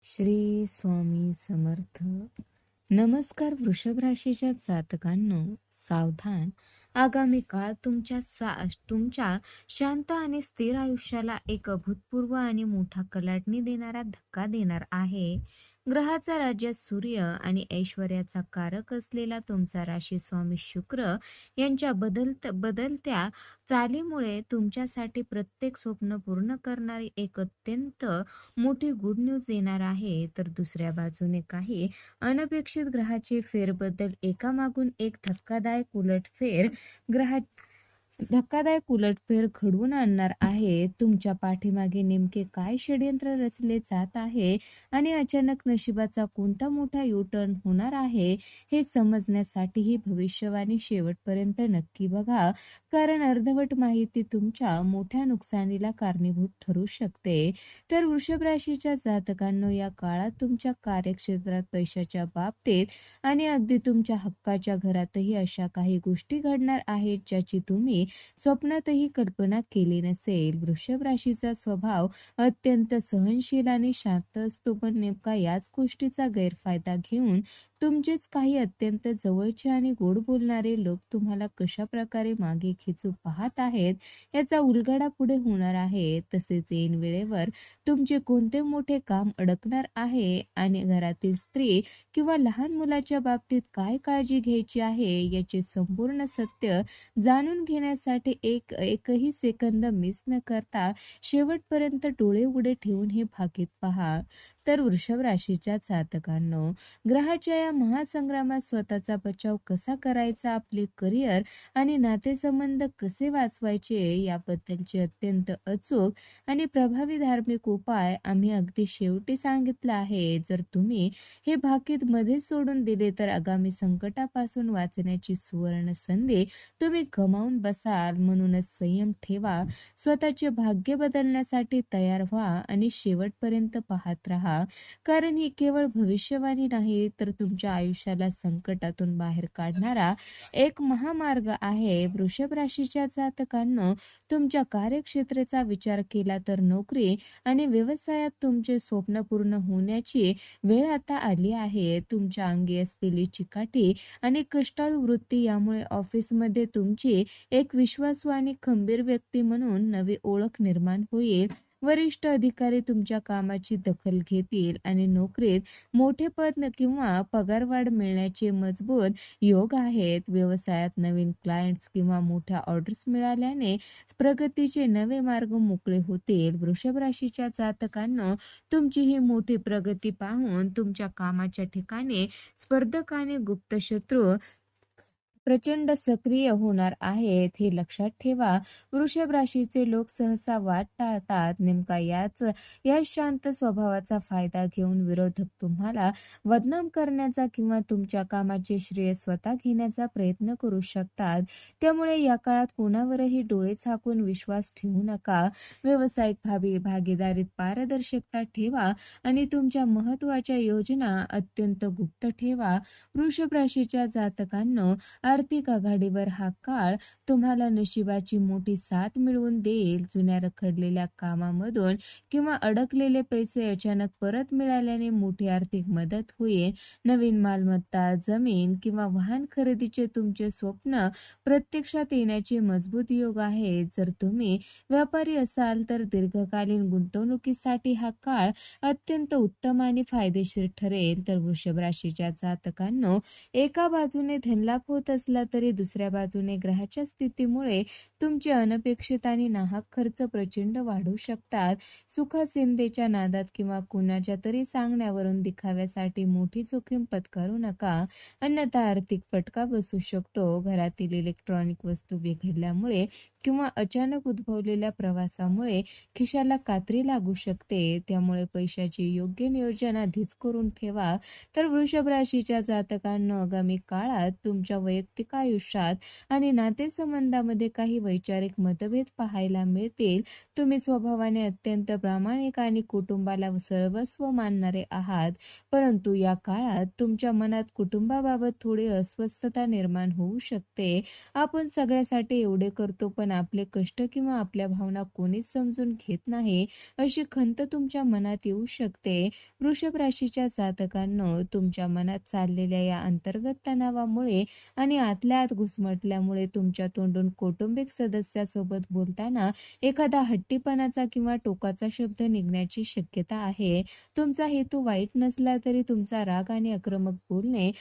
श्री स्वामी समर्थ. नमस्कार वृषभ राशीच्या जातकांनो, सावधान. आगामी काळ तुमच्या शांत आणि स्थिर आयुष्याला एक अभूतपूर्व आणि मोठा कलाटणी देणारा धक्का देणार आहे. ग्रहाचा राज्य सूर्य आणि ऐश्वर्याचा कारक असलेला तुमचा राशी स्वामी शुक्र यांच्या बदलत्या चालीमुळे तुमच्यासाठी प्रत्येक स्वप्न पूर्ण करणारी एक अत्यंत मोठी गुड न्यूज येणार आहे. तर दुसऱ्या बाजूने काही अनपेक्षित ग्रहाचे फेरबदल एकामागून एक ग्रहा धक्कादायक उलटफेर घडवून आणणार आहे. तुमच्या पाठीमागे नेमके काय षड्यंत्र रचले जात आहे आणि अचानक नशिबाचा कोणता मोठा टर्न होणार आहे हे समजण्यासाठी ही भविष्यवाणी शेवटपर्यंत नक्की बघा, कारण अर्धवट माहिती तुमच्या मोठ्या नुकसानीला कारणीभूत ठरू शकते. तर वृषभ राशीच्या जातकांनो, या काळात तुमच्या कार्यक्षेत्रात, पैशाच्या बाबतीत आणि अगदी तुमच्या हक्काच्या घरातही अशा काही गोष्टी घडणार आहेत ज्याची तुम्ही स्वप्नातही कल्पना केली नसेल. वृषभ राशीचा स्वभाव अत्यंत सहनशील आणि शांत असतो, पण नेमका याच गोष्टीचा गैरफायदा घेऊन तुमचेच काही अत्यंत जवळचे आणि गोड बोलणारे लोक तुम्हाला कशा प्रकारे मागे खेचू पाहत आहेत याचा उलगडा पुढे होणार आहे. तसेच ऐन वेळेवर तुमचे कोणते मोठे काम अडकणार आहे आणि घरातील स्त्री किंवा लहान मुलाच्या बाबतीत काय काळजी घ्यायची आहे याचे संपूर्ण सत्य जाणून घेण्यासाठी एकही सेकंद मिस न करता शेवटपर्यंत डोळे उघडे ठेवून हे भाकीत पहा. तर वृषभ राशीच्या जातकांनो, ग्रहाच्या या महासंग्रामात स्वतःचा बचाव कसा करायचा, आपले करिअर आणि नातेसंबंध कसे वाचवायचे याबद्दलचे अत्यंत अचूक आणि प्रभावी धार्मिक उपाय आम्ही अगदी शेवटी सांगितला आहे. जर तुम्ही हे भाकीत मध्ये सोडून दिले तर आगामी संकटापासून वाचण्याची सुवर्ण संधी तुम्ही गमावून बसाल. म्हणूनच संयम ठेवा, स्वतःचे भाग्य बदलण्यासाठी तयार व्हा आणि शेवटपर्यंत पाहत राहा, कारण ही केवळ भविष्यवाणी नाही तर तुमच्या आयुष्याला संकटातून बाहेर काढणारा एक महामार्ग आहे. वृषभ राशीच्या जातकांनो, तुमच्या कार्यक्षेत्राचा विचार केला तर नोकरी आणि व्यवसायात तुमचे स्वप्न पूर्ण होण्याची वेळ आता आली आहे. तुमच्या अंगी असलेली चिकाटी आणि कष्टाळू वृत्ती यामुळे ऑफिसमध्ये तुमची एक विश्वासू आणि खंबीर व्यक्ती म्हणून नवी ओळख निर्माण होईल. वरिष्ठ अधिकारी तुमच्या कामाची दखल घेतील आणि नोकरीत मोठे पद किंवा पगारवाढ मिळण्याचे मजबूत योग आहेत. व्यवसायात नवीन क्लायंट्स किंवा मोठ्या ऑर्डर्स मिळाल्याने प्रगतीचे नवे मार्ग मोकळे होतील. वृषभ राशीच्या जातकांनो, तुमची ही मोठी प्रगती पाहून तुमच्या कामाच्या ठिकाणी स्पर्धक आणि गुप्त शत्रू प्रचंड सक्रिय होणार आहेत, हे लक्षात ठेवा. वृषभ राशीचे लोक सहसा वाद टाळतात. नेमका या शांत स्वभावाचा फायदा घेऊन विरोधक तुम्हाला बदनाम करण्याचा किंवा तुमच्या कामाचे श्रेय स्वतः घेण्याचा प्रयत्न करू शकतात. त्यामुळे या काळात कोणावरही डोळे झाकून विश्वास ठेवू नका. व्यावसायिक भागीदारीत पारदर्शकता ठेवा आणि तुमच्या महत्त्वाच्या योजना अत्यंत गुप्त ठेवा. वृषभ राशीच्या जातकांनो, आर्थिक आघाडीवर हा काळ तुम्हाला नशिबाची मोठी साथ मिळवून देईल. जुन्या रखडलेल्या कामामधून किंवा अडकलेले पैसे अचानक परत मिळाल्याने मोठी आर्थिक मदत होईल. नवीन मालमत्ता, जमीन किंवा वाहन खरेदीचे तुमचे स्वप्न प्रत्यक्षात येण्याचे मजबूत योग आहे. जर तुम्ही व्यापारी असाल तर दीर्घकालीन गुंतवणुकीसाठी हा काळ अत्यंत उत्तम आणि फायदेशीर ठरेल. तर वृषभ राशीच्या जातकांनो, एका बाजूने धनलाभ होत असला तरी दुसऱ्या बाजूने ग्रहाच्या स्थितीमुळे तुमचे अनपेक्षित आणि नाहक खर्च प्रचंड वाढू शकतात. सुखासिंदेच्या नादात किंवा कुणाच्या तरी सांगण्यावरून दिखाव्यासाठी मोठी जोखीम पत्करू नका, अन्यथा आर्थिक फटका बसू शकतो. घरातील इलेक्ट्रॉनिक वस्तू बिघडल्यामुळे किंवा अचानक उद्भवलेल्या प्रवासामुळे खिशाला कात्री लागू शकते. त्यामुळे पैशाचे योग्य नियोजन आधीच करून ठेवा. तर वृषभ राशीच्या जातकांनो, आगामी काळात तुमच्या वैयक्तिक आयुष्यात आणि नातेसंबंधामध्ये काही वैचारिक मतभेद पाहायला मिळतील. तुम्ही स्वभावाने अत्यंत प्रामाणिक आणि कुटुंबाला सर्वस्व मानणारे आहात, परंतु या काळात तुमच्या मनात कुटुंबाबाबत थोडी अस्वस्थता निर्माण होऊ शकते. आपण सगळ्यासाठी एवढे करतो पण पण आपले कष्ट किंवा आपल्या भावना कोणीच समजून घेत नाही, अशी खंत तुमच्या मनात येऊ शकते. वृषभ राशीच्या जातकांनो, तुमच्या मनात चाललेल्या या अंतर्गत तणावामुळे आणि आतल्या आत घुसमटल्यामुळे तुमच्या तोंडून कौटुंबिक सदस्यासोबत बोलताना एखादा हट्टीपणाचा किंवा टोकाचा शब्द निघण्याची शक्यता आहे. तुमचा हेतू वाईट नसला तरी तुमचा राग आणि आक्रमक बोलणे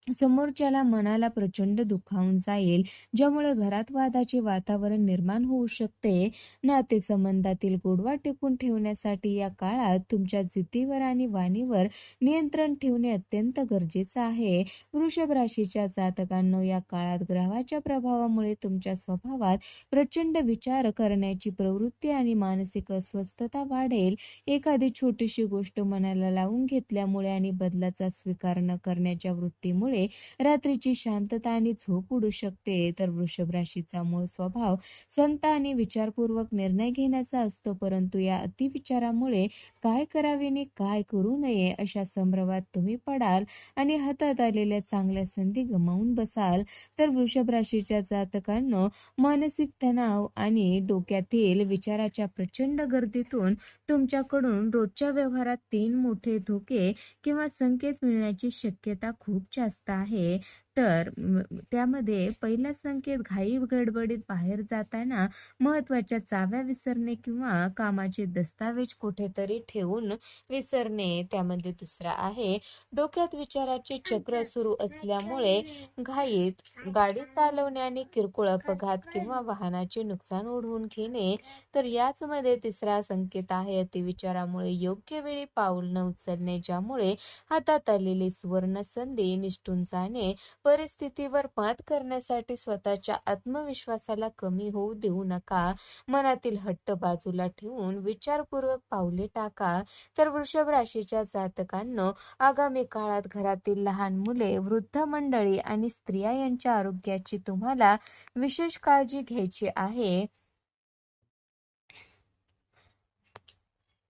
समोरच्याला मनाला प्रचंड दुखावून जाईल, ज्यामुळे घरात वादाचे वातावरण निर्माण होऊ शकते. नातेसंबंधातील गोडवा टिकून ठेवण्यासाठी या काळात तुमच्या जिद्दीवर आणि वाणीवर नियंत्रण ठेवणे अत्यंत गरजेचं आहे. वृषभ राशीच्या जातकांनो, या काळात ग्रहाच्या प्रभावामुळे तुमच्या स्वभावात प्रचंड विचार करण्याची प्रवृत्ती आणि मानसिक अस्वस्थता वाढेल. एखादी छोटीशी गोष्ट मनाला लावून घेतल्यामुळे आणि बदलाचा स्वीकार न करण्याच्या वृत्तीमुळे रात्रीची शांतता आणि झोप उडू शकते. तर वृषभ राशीचा मूळ स्वभाव संत आणि विचारपूर्वक निर्णय घेण्याचा असतो, परंतु या अतिविचारामुळे काय करावे आणि काय करू नये अशा संभ्रमात तुम्ही पडाल आणि हातात आलेल्या चांगल्या संधी गमावून बसाल. तर वृषभ राशीच्या जातकांनो, मानसिक तणाव आणि डोक्यातील विचाराच्या प्रचंड गर्दीतून तुमच्याकडून रोजच्या व्यवहारात 3 मोठे धोके किंवा संकेत मिळण्याची शक्यता खूप जास्त आहे. तर त्यामध्ये पहिला संकेत, घाई गडबडीत बाहेर जाताना महत्वाच्या चाव्या विसरणे किंवा कामाचे दस्तावेज कुठेतरी ठेवून विसरणे. त्यामध्ये दुसरा आहे, डोक्यात विचाराचे चक्र सुरू असल्यामुळे घाईत गाडी चालवणे आणि किरकोळ अपघात किंवा वाहनाचे नुकसान ओढवून घेणे. तर याच मध्ये तिसरा संकेत आहे, अतिविचारामुळे योग्य वेळी पाऊल न उचलणे, ज्यामुळे हातात आलेली सुवर्ण संधी निसटून जाणे. परिस्थितीवर मात करण्यासाठी स्वतःच्या आत्मविश्वासाला कमी होऊ देऊ नका. मनातील हट्ट बाजूला ठेवून विचारपूर्वक पावले टाका. तर वृषभ राशीच्या जातकांनो, आगामी काळात घरातील लहान मुले, वृद्ध मंडळी आणि स्त्रिया यांच्या आरोग्याची तुम्हाला विशेष काळजी घ्यायची आहे.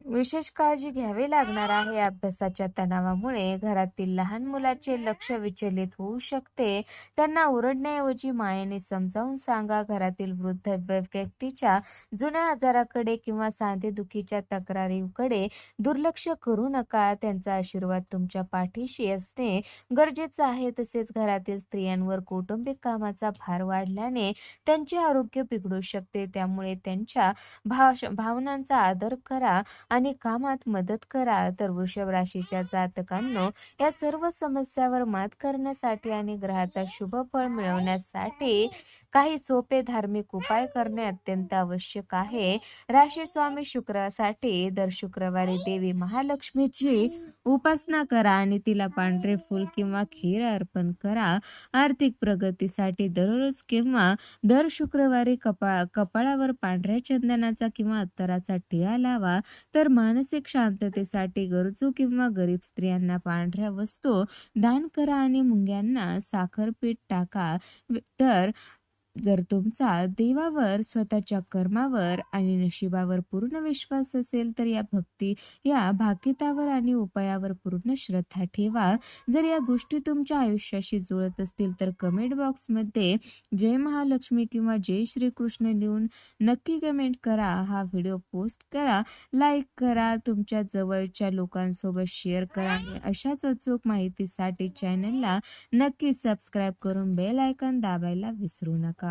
विशेष काळजी घ्यावी लागणार आहे. अभ्यासाच्या तणावामुळे घरातील लहान मुलाचे लक्ष विचलित होऊ शकते. त्यांना ओरडण्याऐवजी मायेने समजावून सांगा. घरातील वृद्ध व्यक्तीच्या जुन्या आजाराकडे किंवा सांधेदुखीच्या तक्रारीकडे दुर्लक्ष करू नका. त्यांचा आशीर्वाद तुमच्या पाठीशी असणे गरजेचं आहे. तसेच घरातील स्त्रियांवर कौटुंबिक कामाचा भार वाढल्याने त्यांचे आरोग्य बिघडू शकते. त्यामुळे त्यांच्या भावनांचा आदर करा आणि कामात मदत करा. तर वृषभ राशीच्या जातकांनो, या सर्व समस्यावर मात करण्यासाठी आणि ग्रहाचा शुभ फळ मिळवण्यासाठी काही सोपे धार्मिक उपाय करणे अत्यंत आवश्यक आहे. राशी स्वामी शुक्रासाठी दर शुक्रवारी देवी महालक्ष्मीची उपासना करा आणि तिला पांढरे फूल किंवा खीर अर्पण करा. आर्थिक प्रगतीसाठी दररोज किंवा दर शुक्रवारी कपाळावर पांढऱ्या चंदनाचा किंवा अत्तराचा टिळा लावा. तर मानसिक शांततेसाठी गरजू किंवा गरीब स्त्रियांना पांढऱ्या वस्तू दान करा आणि मुंग्यांना साखर पीठ टाका. तर जर तुमचा देवावर, स्वतःच्या कर्मावर आणि नशिबावर पूर्ण विश्वास असेल तर या भाकितावर आणि उपायावर पूर्ण श्रद्धा ठेवा. जर या गोष्टी तुमच्या आयुष्याशी जुळत असतील तर कमेंट बॉक्समध्ये जय महालक्ष्मी किंवा जय श्रीकृष्ण लिहून नक्की कमेंट करा. हा व्हिडिओ पोस्ट करा, लाईक करा, तुमच्या जवळच्या लोकांसोबत शेअर करा आणि अशाच अचूक माहितीसाठी चॅनलला नक्की सबस्क्राईब करून बेल आयकॉन दाबायला विसरू नका.